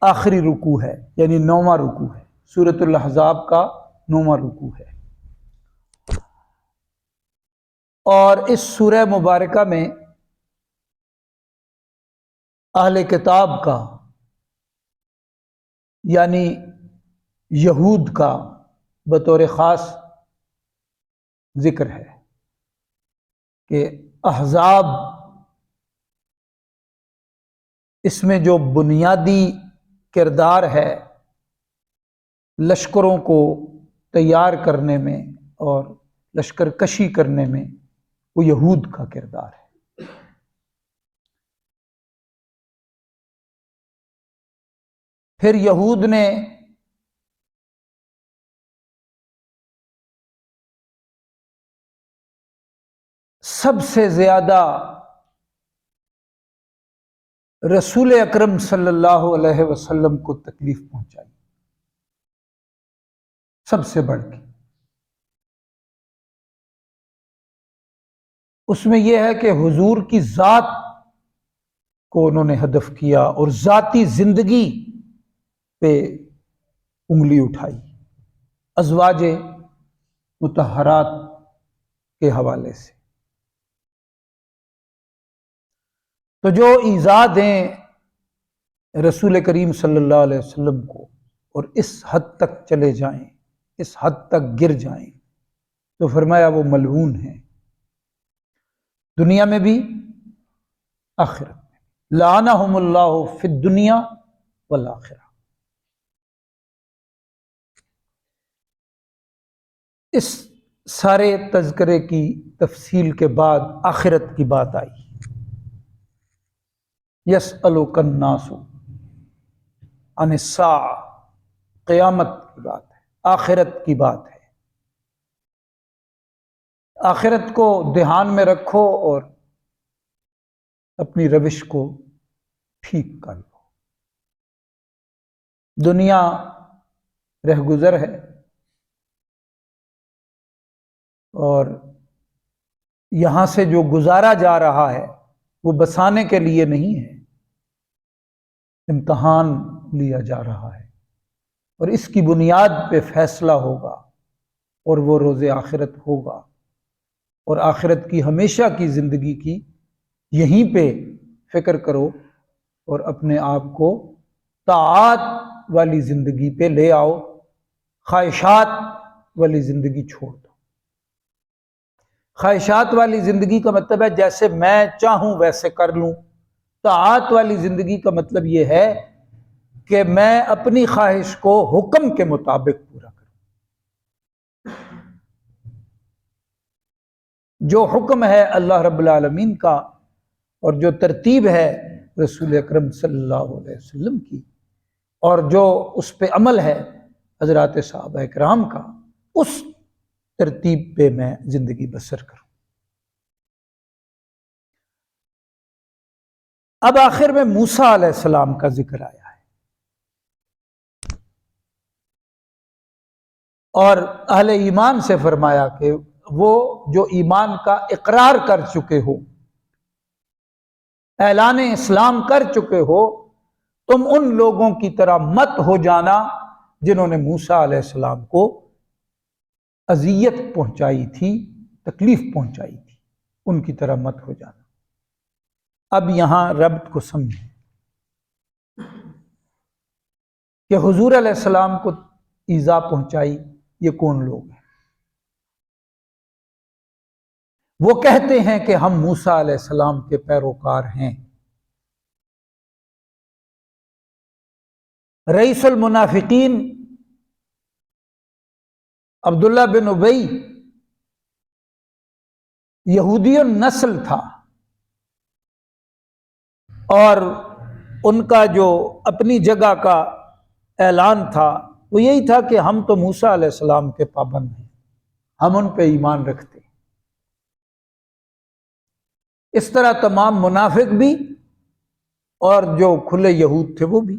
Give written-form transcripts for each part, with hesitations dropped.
آخری رکوع ہے، یعنی 9واں رکوع ہے، سورۃ الاحزاب کا 9واں رکوع ہے۔ اور اس سورہ مبارکہ میں اہل کتاب کا یعنی یہود کا بطور خاص ذکر ہے کہ احزاب اس میں جو بنیادی کردار ہے لشکروں کو تیار کرنے میں اور لشکر کشی کرنے میں، وہ یہود کا کردار ہے۔ پھر یہود نے سب سے زیادہ رسول اکرم صلی اللہ علیہ وسلم کو تکلیف پہنچائی، سب سے بڑھ کے۔ اس میں یہ ہے کہ حضور کی ذات کو انہوں نے ہدف کیا اور ذاتی زندگی پہ انگلی اٹھائی ازواج مطہرات کے حوالے سے۔ تو جو ایذا دیں رسول کریم صلی اللہ علیہ وسلم کو اور اس حد تک چلے جائیں، اس حد تک گر جائیں، تو فرمایا وہ ملعون ہیں، دنیا میں بھی آخرت میں۔ لعنہم اللہ فی الدنیا والآخرہ۔ اس سارے تذکرے کی تفصیل کے بعد آخرت کی بات آئی۔ یسألک الناس عن الساعہ، قیامت کی بات ہے، آخرت کی بات ہے۔ آخرت کو دھیان میں رکھو اور اپنی روش کو ٹھیک کر لو۔ دنیا رہ گزر ہے اور یہاں سے جو گزارا جا رہا ہے وہ بسانے کے لیے نہیں ہے، امتحان لیا جا رہا ہے، اور اس کی بنیاد پہ فیصلہ ہوگا، اور وہ روز آخرت ہوگا، اور آخرت کی ہمیشہ کی زندگی کی یہیں پہ فکر کرو اور اپنے آپ کو طاعات والی زندگی پہ لے آؤ، خواہشات والی زندگی چھوڑ دو۔ خواہشات والی زندگی کا مطلب ہے جیسے میں چاہوں ویسے کر لوں۔ طاعات والی زندگی کا مطلب یہ ہے کہ میں اپنی خواہش کو حکم کے مطابق پورا کروں۔ جو حکم ہے اللہ رب العالمین کا اور جو ترتیب ہے رسول اکرم صلی اللہ علیہ وسلم کی، اور جو اس پہ عمل ہے حضرات صحابہ کرام کا، اس ترتیب پہ میں زندگی بسر کروں۔ اب آخر میں موسیٰ علیہ السلام کا ذکر آیا ہے، اور اہل ایمان سے فرمایا کہ وہ جو ایمان کا اقرار کر چکے ہو، اعلان اسلام کر چکے ہو، تم ان لوگوں کی طرح مت ہو جانا جنہوں نے موسیٰ علیہ السلام کو اذیت پہنچائی تھی، تکلیف پہنچائی تھی، ان کی طرح مت ہو جانا۔ اب یہاں ربط کو سمجھیں کہ حضور علیہ السلام کو ایذا پہنچائی یہ کون لوگ ہیں؟ وہ کہتے ہیں کہ ہم موسیٰ علیہ السلام کے پیروکار ہیں۔ رئیس المنافقین عبداللہ بن ابی یہودی النسل تھا، اور ان کا جو اپنی جگہ کا اعلان تھا وہ یہی تھا کہ ہم تو موسیٰ علیہ السلام کے پابند ہیں، ہم ان پہ ایمان رکھتے ہیں۔ اس طرح تمام منافق بھی اور جو کھلے یہود تھے وہ بھی،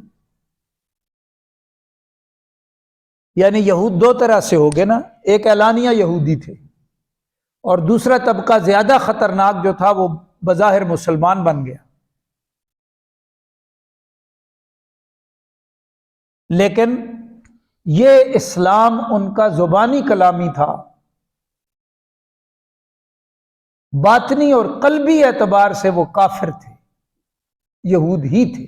یعنی یہود دو طرح سے ہو گئے نا، ایک اعلانیہ یہودی تھے، اور دوسرا طبقہ زیادہ خطرناک جو تھا وہ بظاہر مسلمان بن گیا۔ لیکن یہ اسلام ان کا زبانی کلامی تھا، باطنی اور قلبی اعتبار سے وہ کافر تھے، یہود ہی تھے،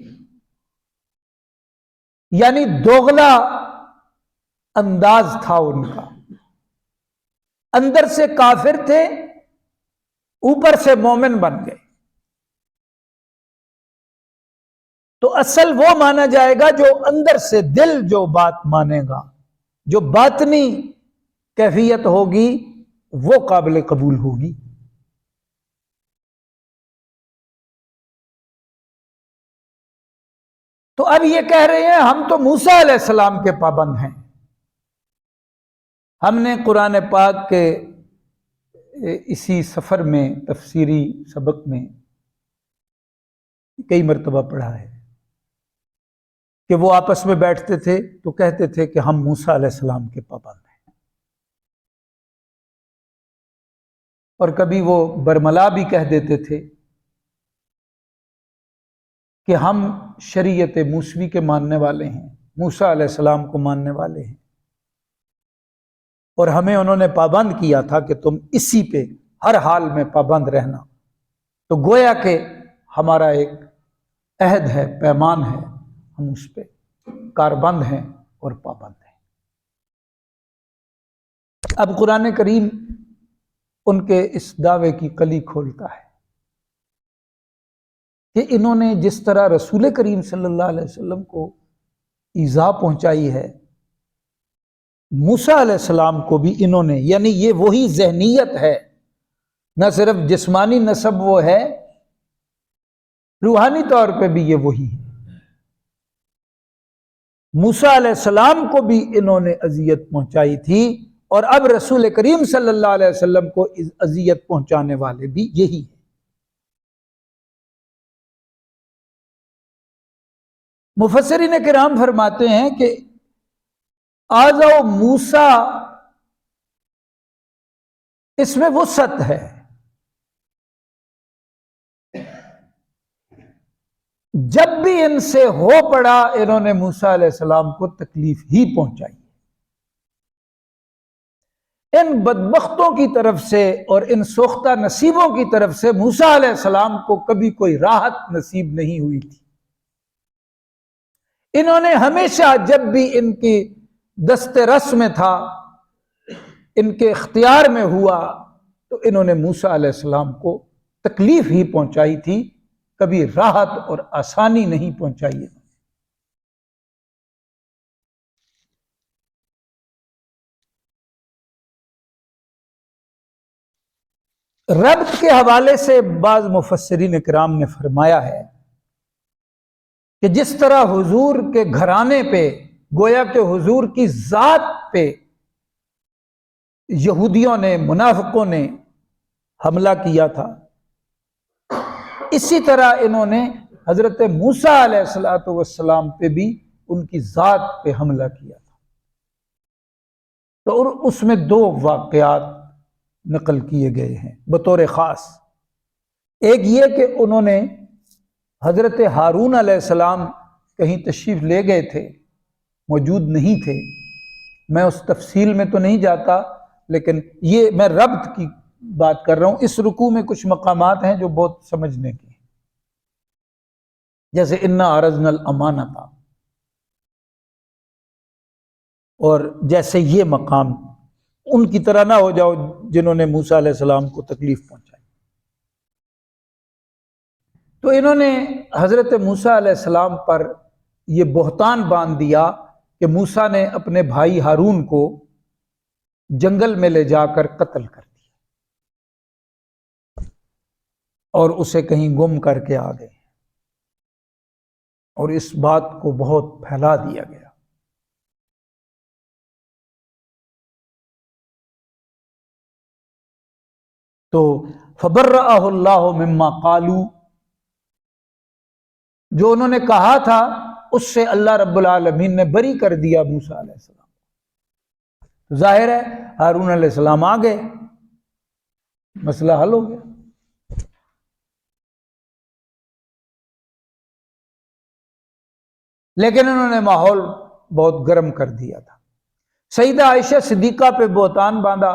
یعنی دوغلا انداز تھا ان کا، اندر سے کافر تھے، اوپر سے مومن بن گئے۔ تو اصل وہ مانا جائے گا جو اندر سے دل جو بات مانے گا، جو باطنی کیفیت ہوگی وہ قابل قبول ہوگی۔ تو اب یہ کہہ رہے ہیں ہم تو موسیٰ علیہ السلام کے پابند ہیں، ہم نے قرآن پاک کے اسی سفر میں تفسیری سبق میں کئی مرتبہ پڑھا ہے کہ وہ آپس میں بیٹھتے تھے تو کہتے تھے کہ ہم موسیٰ علیہ السلام کے پابند ہیں، اور کبھی وہ برملا بھی کہہ دیتے تھے کہ ہم شریعت موسوی کے ماننے والے ہیں، موسیٰ علیہ السلام کو ماننے والے ہیں، اور ہمیں انہوں نے پابند کیا تھا کہ تم اسی پہ ہر حال میں پابند رہنا۔ تو گویا کہ ہمارا ایک عہد ہے، پیمان ہے، ہم اس پہ کاربند ہیں اور پابند ہیں۔ اب قرآن کریم ان کے اس دعوے کی کلی کھولتا ہے کہ انہوں نے جس طرح رسول کریم صلی اللہ علیہ وسلم کو ایذا پہنچائی ہے، موسیٰ علیہ السلام کو بھی انہوں نے، یعنی یہ وہی ذہنیت ہے، نہ صرف جسمانی نسب وہ ہے، روحانی طور پہ بھی یہ وہی ہے۔ موسیٰ علیہ السلام کو بھی انہوں نے اذیت پہنچائی تھی، اور اب رسول کریم صلی اللہ علیہ وسلم کو اذیت پہنچانے والے بھی یہی ہیں۔ مفسرین کرام فرماتے ہیں کہ آذوا موسیٰ، اس میں وسعت ہے، جب بھی ان سے ہو پڑا انہوں نے موسیٰ علیہ السلام کو تکلیف ہی پہنچائی۔ ان بدبختوں کی طرف سے اور ان سوختہ نصیبوں کی طرف سے موسیٰ علیہ السلام کو کبھی کوئی راحت نصیب نہیں ہوئی تھی۔ انہوں نے ہمیشہ جب بھی ان کی دست رس میں تھا، ان کے اختیار میں ہوا، تو انہوں نے موسیٰ علیہ السلام کو تکلیف ہی پہنچائی تھی، کبھی راحت اور آسانی نہیں پہنچائی۔ ربط کے حوالے سے بعض مفسرین کرام نے فرمایا ہے کہ جس طرح حضور کے گھرانے پہ، گویا کہ حضور کی ذات پہ یہودیوں نے، منافقوں نے حملہ کیا تھا، اسی طرح انہوں نے حضرت موسیٰ علیہ السلام پہ بھی ان کی ذات پہ حملہ کیا تھا۔ تو اور اس میں دو واقعات نقل کیے گئے ہیں بطور خاص۔ ایک یہ کہ انہوں نے حضرت ہارون علیہ السلام کہیں تشریف لے گئے تھے، موجود نہیں تھے، میں اس تفصیل میں تو نہیں جاتا، لیکن یہ میں ربط کی بات کر رہا ہوں۔ اس رکوع میں کچھ مقامات ہیں جو بہت سمجھنے کے ہیں، جیسے انا عرضنا الامانۃ، اور جیسے یہ مقام ان کی طرح نہ ہو جاؤ جنہوں نے موسیٰ علیہ السلام کو تکلیف پہنچائی۔ تو انہوں نے حضرت موسیٰ علیہ السلام پر یہ بہتان باندھ دیا کہ موسیٰ نے اپنے بھائی ہارون کو جنگل میں لے جا کر قتل کر دیا اور اسے کہیں گم کر کے آ گئے، اور اس بات کو بہت پھیلا دیا گیا۔ تو فبرأہ اللہ مما قالوا، جو انہوں نے کہا تھا اس سے اللہ رب العالمین نے بری کر دیا موسیٰ علیہ السلام۔ ظاہر ہے ہارون علیہ السلام آ گئے، مسئلہ حل ہو گیا۔ لیکن انہوں نے ماحول بہت گرم کر دیا تھا۔ سیدہ عائشہ صدیقہ پہ بہتان باندھا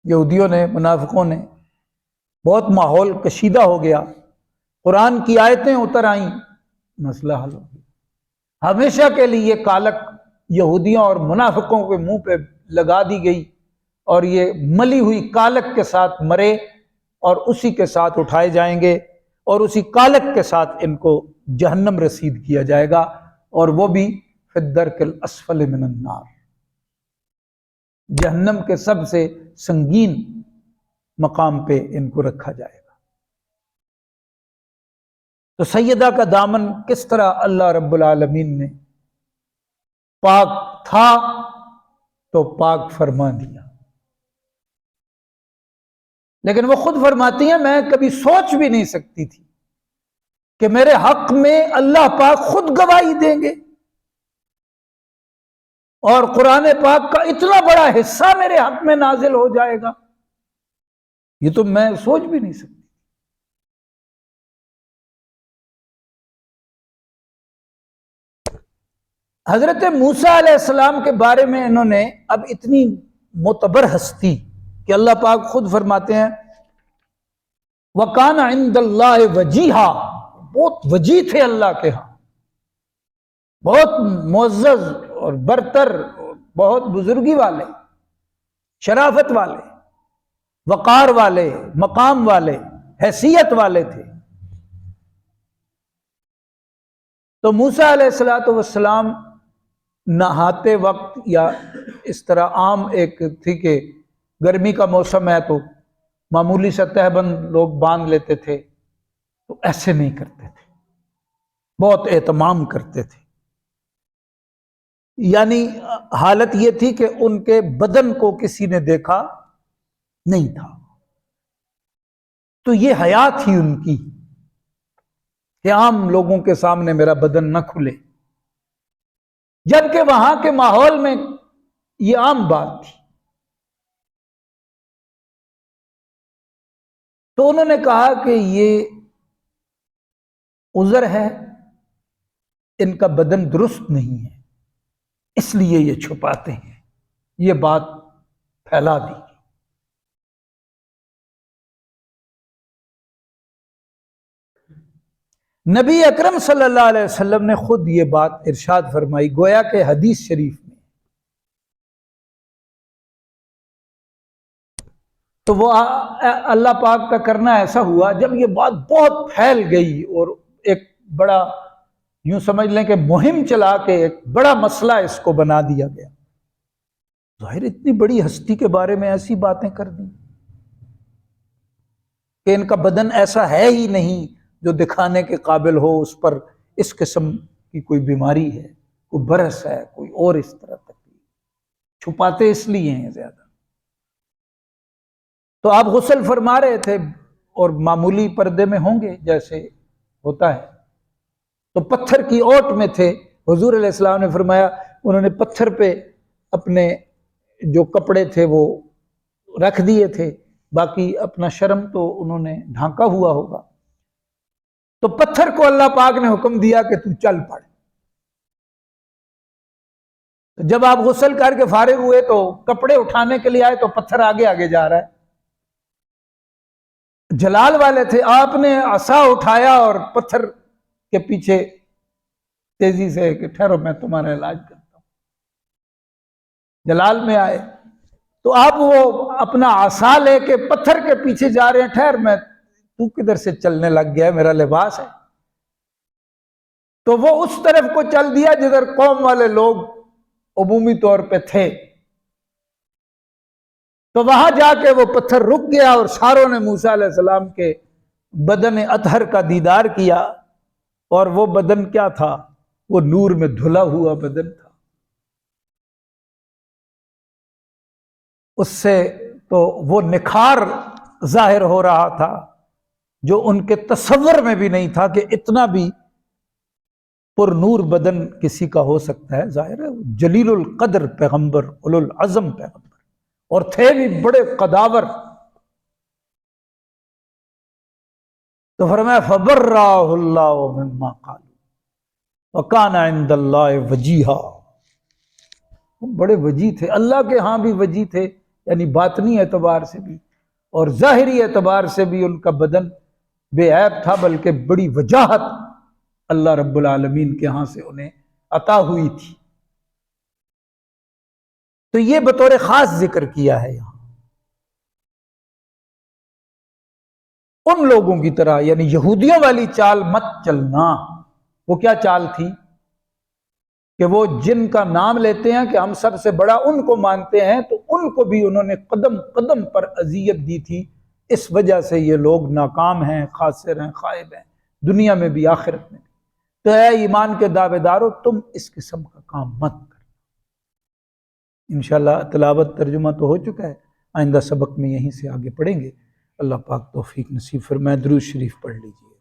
یہودیوں نے، منافقوں نے، بہت ماحول کشیدہ ہو گیا، قرآن کی آیتیں اتر آئیں، مسئلہ حل ہو گیا۔ ہمیشہ کے لیے یہ کالک یہودیوں اور منافقوں کے منہ پہ لگا دی گئی، اور یہ ملی ہوئی کالک کے ساتھ مرے اور اسی کے ساتھ اٹھائے جائیں گے، اور اسی کالک کے ساتھ ان کو جہنم رسید کیا جائے گا، اور وہ بھی فی الدرک الاسفل من النار، جہنم کے سب سے سنگین مقام پہ ان کو رکھا جائے گا۔ تو سیدہ کا دامن کس طرح اللہ رب العالمین نے پاک تھا تو پاک فرما دیا، لیکن وہ خود فرماتی ہیں میں کبھی سوچ بھی نہیں سکتی تھی کہ میرے حق میں اللہ پاک خود گواہی دیں گے، اور قرآن پاک کا اتنا بڑا حصہ میرے حق میں نازل ہو جائے گا، یہ تو میں سوچ بھی نہیں سکتی۔ حضرت موسیٰ علیہ السلام کے بارے میں انہوں نے اب اتنی معتبر ہستی کہ اللہ پاک خود فرماتے ہیں وَقَانَ عِندَ اللَّهِ وَجِيهًا، بہت وجیح تھے اللہ کے ہاں، بہت معزز اور برتر، بہت بزرگی والے، شرافت والے، وقار والے، مقام والے، حیثیت والے تھے۔ تو موسیٰ علیہ السلام نہاتے وقت، یا اس طرح عام ایک تھی کہ گرمی کا موسم ہے تو معمولی سا تہبند لوگ باندھ لیتے تھے، تو ایسے نہیں کرتے تھے، بہت اہتمام کرتے تھے۔ یعنی حالت یہ تھی کہ ان کے بدن کو کسی نے دیکھا نہیں تھا، تو یہ حیا تھی ان کی کہ عام لوگوں کے سامنے میرا بدن نہ کھلے، جبکہ وہاں کے ماحول میں یہ عام بات تھی۔ تو انہوں نے کہا کہ یہ عذر ہے، ان کا بدن درست نہیں ہے، اس لیے یہ چھپاتے ہیں، یہ بات پھیلا دی۔ نبی اکرم صلی اللہ علیہ وسلم نے خود یہ بات ارشاد فرمائی، گویا کہ حدیث شریف میں، تو وہ اللہ پاک کا کرنا ایسا ہوا جب یہ بات بہت پھیل گئی اور ایک بڑا، یوں سمجھ لیں کہ مہم چلا کے ایک بڑا مسئلہ اس کو بنا دیا گیا۔ ظاہر اتنی بڑی ہستی کے بارے میں ایسی باتیں کر دی کہ ان کا بدن ایسا ہے ہی نہیں جو دکھانے کے قابل ہو، اس پر اس قسم کی کوئی بیماری ہے، کوئی برس ہے، کوئی اور اس طرح تکلیف، چھپاتے اس لیے ہیں زیادہ۔ تو آپ غسل فرما رہے تھے اور معمولی پردے میں ہوں گے جیسے ہوتا ہے، تو پتھر کی اوٹ میں تھے، حضور علیہ السلام نے فرمایا انہوں نے پتھر پہ اپنے جو کپڑے تھے وہ رکھ دیے تھے، باقی اپنا شرم تو انہوں نے ڈھانکا ہوا ہوگا، تو پتھر کو اللہ پاک نے حکم دیا کہ تو چل پڑ۔ جب آپ غسل کر کے فارغ ہوئے تو کپڑے اٹھانے کے لیے آئے تو پتھر آگے آگے جا رہا ہے، جلال والے تھے، آپ نے عصا اٹھایا اور پتھر کے پیچھے تیزی سے کہ ٹھہرو میں تمہارا علاج کرتا ہوں، جلال میں آئے تو آپ وہ اپنا عصا لے کے پتھر کے پیچھے جا رہے ہیں، ٹھہر میں، تو کدھر سے چلنے لگ گیا ہے، میرا لباس ہے۔ تو وہ اس طرف کو چل دیا جدھر قوم والے لوگ عمومی طور پہ تھے، تو وہاں جا کے وہ پتھر رک گیا اور ساروں نے موسیٰ علیہ السلام کے بدن اطہر کا دیدار کیا، اور وہ بدن کیا تھا؟ وہ نور میں دھلا ہوا بدن تھا۔ اس سے تو وہ نکھار ظاہر ہو رہا تھا جو ان کے تصور میں بھی نہیں تھا کہ اتنا بھی پر نور بدن کسی کا ہو سکتا ہے۔ ظاہر ہے جلیل القدر پیغمبر، اولو العزم پیغمبر، اور تھے بھی بڑے قداور۔ تو فرمایا فَبَرَّأَهُ اللَّهُ مِمَّا قَالُوا، وَكَانَ عِندَ اللَّهِ وَجِيهًا، وہ بڑے وجی تھے، اللہ کے ہاں بھی وجی تھے، یعنی باطنی اعتبار سے بھی اور ظاہری اعتبار سے بھی ان کا بدن بے عیب تھا، بلکہ بڑی وجاہت اللہ رب العالمین کے ہاں سے انہیں عطا ہوئی تھی۔ تو یہ بطور خاص ذکر کیا ہے یہاں۔ ان لوگوں کی طرح یعنی یہودیوں والی چال مت چلنا۔ وہ کیا چال تھی کہ وہ جن کا نام لیتے ہیں کہ ہم سب سے بڑا ان کو مانتے ہیں، تو ان کو بھی انہوں نے قدم قدم پر اذیت دی تھی، اس وجہ سے یہ لوگ ناکام ہیں، خاسر ہیں، خائب ہیں، دنیا میں بھی آخرت میں بھی۔ تو اے ایمان کے دعوے دارو، تم اس قسم کا کام مت کرو۔ انشاءاللہ تلاوت ترجمہ تو ہو چکا ہے، آئندہ سبق میں یہیں سے آگے پڑھیں گے۔ اللہ پاک توفیق نصیب فرمائے۔ درود شریف پڑھ لیجئے۔